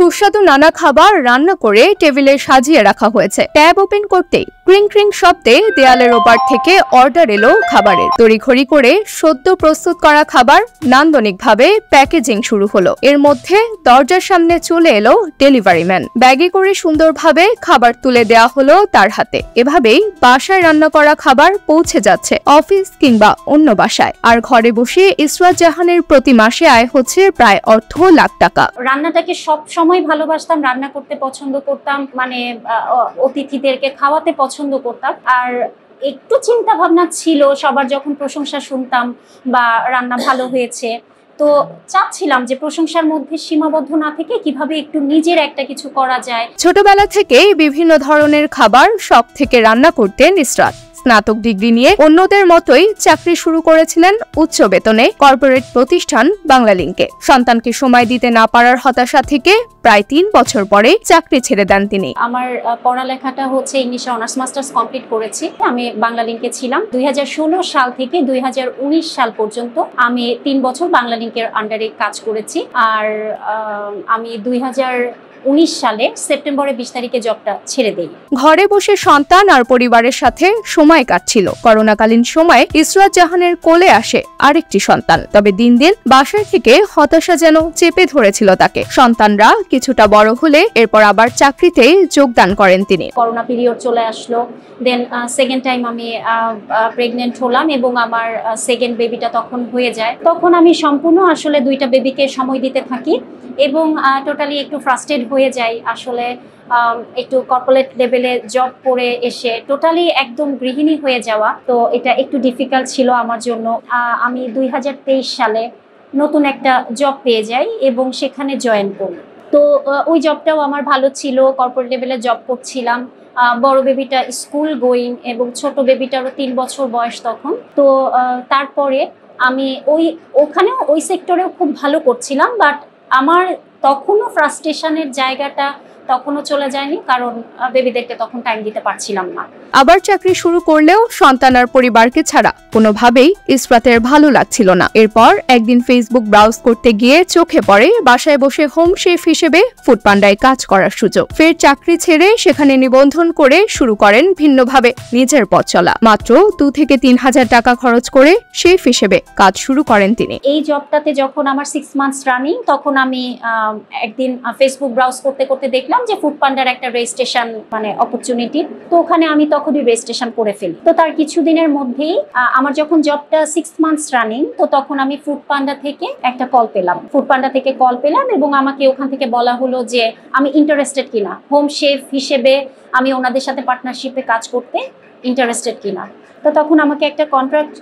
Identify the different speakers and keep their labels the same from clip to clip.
Speaker 1: সুস্বাদু নানা খাবার রান্না করে টেবিলে সাজিয়ে রাখা হয়েছে। ট্যাব ওপেন করতেই ক্রিং ক্রিং শব্দে দেয়ালের ওপার থেকে অর্ডার এলো খাবারের। তড়িঘড়ি করে সদ্য প্রস্তুত করা খাবার নান্দনিকভাবে প্যাকেজিং শুরু হলো। এর মধ্যে দরজার সামনে চলে এলো ডেলিভারি ম্যান। ব্যাগে করে সুন্দরভাবে খাবার তুলে দেয়া হলো তার হাতে। এভাবেই বাসায় রান্না করা খাবার পৌঁছে যাচ্ছে অফিস কিংবা অন্য বাসায়। আর ঘরে বসে ইসরাত জাহানের প্রতি মাসে আয় হচ্ছে প্রায় লাখ টাকা।
Speaker 2: রান্নাটাকে সব সময় ভালোবাসতাম, রান্না করতে পছন্দ করতাম, মানে অতিথিদেরকে খাওয়াতে পছন্দ করতাম। আর একটু চিন্তা ভাবনা ছিল সবার যখন প্রশংসা শুনতাম বা রান্না ভালো হয়েছে, তো চাচ্ছিলাম যে প্রশংসার মধ্যে সীমাবদ্ধ না থেকে কিভাবে একটু নিজের একটা কিছু করা যায়।
Speaker 1: ছোটবেলা থেকেই বিভিন্ন ধরনের খাবার শখ থেকে রান্না করতেন ইসরাত। স্নাতক ডিগ্রি নিয়ে অন্যদের মতোই চাকরি শুরু করেছিলেন উচ্চ বেতনে কর্পোরেট প্রতিষ্ঠান বাংলালিংকে। সন্তানকে সময় দিতে না পারার হতাশা থেকে প্রায় 3 বছর পরে চাকরি ছেড়ে দেন তিনি।
Speaker 2: আমার পড়ালেখাটা হচ্ছে ইংলিশে অনার্স মাস্টার্স কমপ্লিট করেছি। আমি বাংলালিংকে ছিলাম 2016 সাল থেকে 2019 সাল পর্যন্ত। আমি 3 বছর বাংলালিংকের আন্ডারে কাজ করেছি। আর আমি 2019 সালে সেপ্টেম্বরের 20 তারিখে জবটা ছেড়ে দেই।
Speaker 1: ঘরে বসে সন্তান আর পরিবারের সাথে সময় কাটছিল। করোনাকালীন সময়ে ইসরাত জাহানের কোলে আসে আরেকটি সন্তান। তবে দিন দিন বাসায় থেকে হতাশা যেন চেপে ধরেছিল তাকে। সন্তানরা কিছুটা বড় হলে এরপর আবার চাকরিতে যোগদান করেন তিনি।
Speaker 2: করোনা পিরিয়ড চলে আসলো, দেন সেকেন্ড টাইম আমি প্রেগনেন্ট হলাম এবং আমার সেকেন্ড বেবিটা তখন হয়ে যায়। তখন আমি সম্পূর্ণ আসলে 2টা বেবিকে সময় দিতে থাকি এবং টোটালি একটু ফ্রাস্ট্রেট হয়ে যাই। আসলে একটু কর্পোরেট লেভেলে জব করে এসে টোটালি একদম গৃহিণী হয়ে যাওয়া, তো এটা একটু ডিফিকাল্ট ছিল আমার জন্য। আমি 2023 সালে নতুন একটা জব পেয়ে যাই এবং সেখানে জয়েন করি। তো ওই জবটাও আমার ভালো ছিল, কর্পোরেট লেভেলে জব করছিলাম। বড় বেবিটা স্কুল গোয়িং এবং ছোট বেবিটারও 3 বছর বয়স তখন। তো তারপরে আমি ওখানেও ওই সেক্টরেও খুব ভালো করছিলাম, বাট আমার তখনও ফ্রাস্ট্রেশনের জায়গাটা তখনও চলে যায়নি, কারণ বেবিদেরকে তখন টাইম দিতে পারছিলাম না।
Speaker 1: আবার চাকরি শুরু করলেও সন্তান আর পরিবারকে ছাড়া কোনোভাবেই ইসরাতের ভালো লাগছিল না। এরপর একদিন ফেসবুক ব্রাউজ করতে গিয়ে চোখে পড়ে বাসায় বসে হোম শেফ হিসেবে ফুডপান্ডায় কাজ করার সুযোগ। ফের চাকরি ছেড়ে সেখানে নিবন্ধন করে শুরু করেন ভিন্নভাবে নিজের পথ চলা। মাত্র 2 থেকে 3 হাজার টাকা খরচ করে শেফ হিসেবে কাজ শুরু করেন তিনি।
Speaker 2: এই জবটাতে যখন আমার 6 মান্থস রানিং, তখন আমি একদিন ফেসবুক ব্রাউজ করতে করতে দেখলাম যে ফুডপান্ডার একটা রেজিস্ট্রেশন মানে অপরচুনিটি। তো ওখানে আমি তখনই রেজিস্ট্রেশন করে ফেলি। তো তার কিছুদিনের মধ্যেই আমার যখন জবটা 6 মান্থস রানিং, তো তখন আমি ফুডপান্ডা থেকে একটা কল পেলাম এবং আমাকে ওখান থেকে বলা হলো যে আমি ইন্টারেস্টেড কিনা, হোম শেফ হিসেবে আমি ওনাদের সাথে পার্টনারশিপে কাজ করতে ইন্টারেস্টেড কিনা। তো তখন আমাকে একটা কন্ট্রাক্ট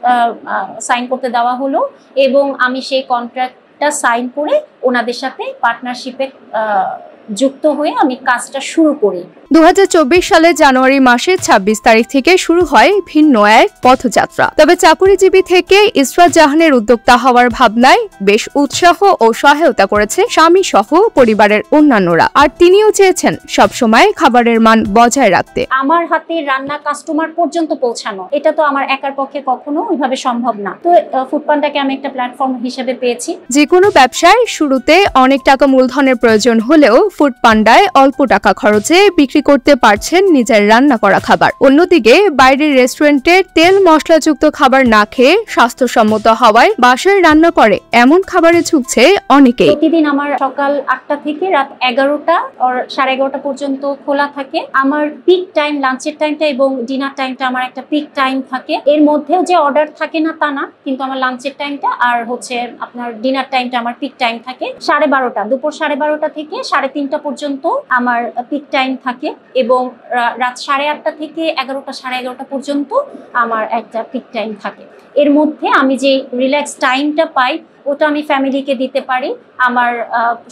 Speaker 2: সাইন করতে দেওয়া হলো এবং আমি সেই কন্ট্রাক্টটা সাইন করে ওনাদের সাথে পার্টনারশিপে যুক্ত হয়ে আমি কাজটা শুরু করি।
Speaker 1: 2024 সালের জানুয়ারি মাসের 26 তারিখ থেকে শুরু হয় ভিন্ন এক পথযাত্রা। তবে চাকুরিজীবী থেকে ইসরাত জাহানের উদ্যোক্তা হওয়ার ভাবনায় বেশ উৎসাহ ও সহায়তা করেছে স্বামী সহ পরিবারের অন্যান্যরা। আর তিনিও চেয়েছেন সবসময় খাবারের মান বজায় রাখতে।
Speaker 2: আমার হাতে রান্না কাস্টমার পর্যন্ত পৌঁছানো, এটা তো আমার একার পক্ষে কখনো ওইভাবে সম্ভব না। তো ফুডপান্ডাকে আমি একটা প্ল্যাটফর্ম হিসেবে পেয়েছি।
Speaker 1: যে কোনো ব্যবসায় শুরুতে অনেক টাকা মূলধনের প্রয়োজন হলেও ফুডপান্ডায় অল্প টাকা খরচে বিক্রি করতে পারছেন নিজের রান্না করা খাবার। অন্যদিকে বাইরের রেস্টুরেন্টে তেল মশলাযুক্ত খাবার না খেয়ে স্বাস্থ্যসম্মত হওয়ায় বাসায় রান্না করে এমন খাবারে ঝুঁকছে অনেকেই।
Speaker 2: প্রতিদিন আমার সকাল 8টা থেকে রাত 11টা আর 11:30 পর্যন্ত খোলা থাকে। আমার পিক টাইম লাঞ্চের টাইমটা এবং ডিনার টাইমটা আমার একটা পিক টাইম থাকে। এর মধ্যেও যে অর্ডার থাকে না তা না, কিন্তু আমার লাঞ্চের টাইমটা আর হচ্ছে আপনার ডিনার টাইমটা আমার পিক টাইম থাকে 12:30, দুপুর 12:30 থেকে 3:30 পর্যন্ত আমার পিক টাইম থাকে এবং রাত 8:30 থেকে 11টা 11:30 পর্যন্ত আমার একটা পিক টাইম থাকে। এর মধ্যে আমি যে রিল্যাক্স টাইমটা পাই ওটা আমি ফ্যামিলিকে দিতে পারি, আমার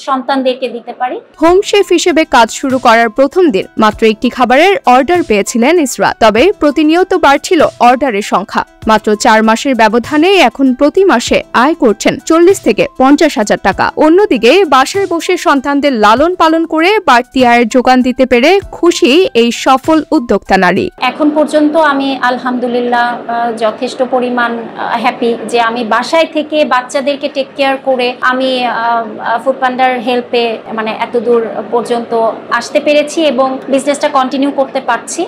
Speaker 2: সন্তানদেরকে দিতে পারি।
Speaker 1: হোম শেফ হিসেবে কাজ শুরু করার প্রথম দিন মাত্র একটি খাবারের অর্ডার পেয়েছিলেন ইসরাত। তবে প্রতিনিয়ত বাড়ছিল অর্ডারের সংখ্যা। মাত্র 4 মাসের ব্যবধানে এখন প্রতি মাসে আয় করছেন 40 থেকে 50 হাজার টাকা। অন্যদিকে বাসায় বসে সন্তানদের লালন পালন করে বাড়তি আয়ের যোগান দিতে পেরে খুশি এই সফল উদ্যোক্তা নারী।
Speaker 2: এখন পর্যন্ত আমি আলহামদুলিল্লাহ যথেষ্ট পরিমাণ হ্যাপি যে আমি বাসায় থেকে বাচ্চাদের সবাইকে টেক কেয়ার করে আমি ফুড পান্ডার হেল্পে মানে এত দূর পর্যন্ত আসতে পেরেছি এবং বিজনেসটা কন্টিনিউ করতে পারছি।